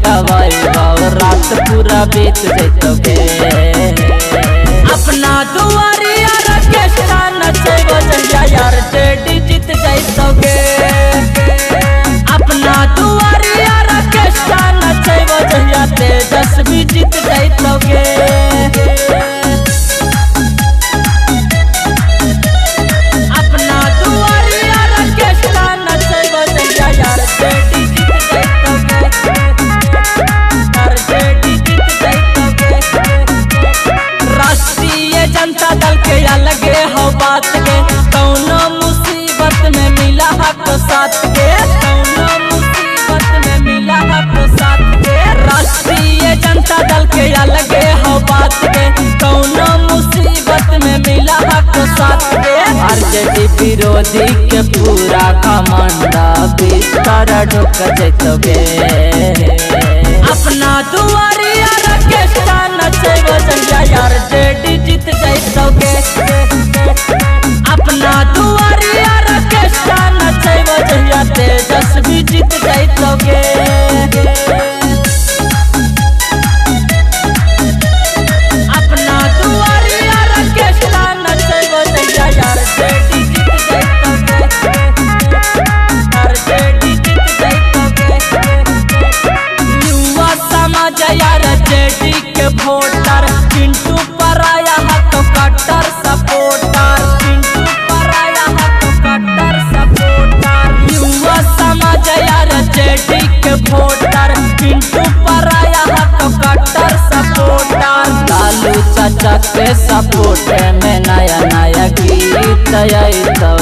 पिटवाई रात पूरा बीत जैतोगे। अपना दुआरिया रकेशा नचैबो जहिया यार जेडी जीत जैतोगे। अपना दुआरिया रकेशा नचैबो जहिया तेजस्वी जीत जैतोगे। जनता दल के अलगे हो बात के कौनो मुसीबत में मिला हक साथ के, कौनो मुसीबत में मिला हक साथ के। राष्ट्रीय जनता दल के अलगे हो बात के कौनो मुसीबत में मिला हक साथ के। आरजेडी विरोधी के पूरा कमांडा बिस्तर ढुक जैतोगे। अपना दुआरिया रकेशा नचैबो जहिया यार जेडी जीत जैतोगे। अपना दुआरिया रकेशा नचैबो जहिया तेजस्वी जीत जैतोगे। अपना दुआरिया रकेशा नचैबो जहिया यार जेडी जीत जैतोगे। यार जेडी जीत जैतोगे। युवा समाज यार जेडी के वोटर पिंटू पराया हाथ कट्टर सपोर्टर, पिंटू पराया हाथ कट्टर सपोर्टर। युवा समाज यार जेडी के वोटर पिंटू पराया हाथ कट्टर सपोर्टर। लालू चाचा के सपोर्ट में नया नया गीत आई तो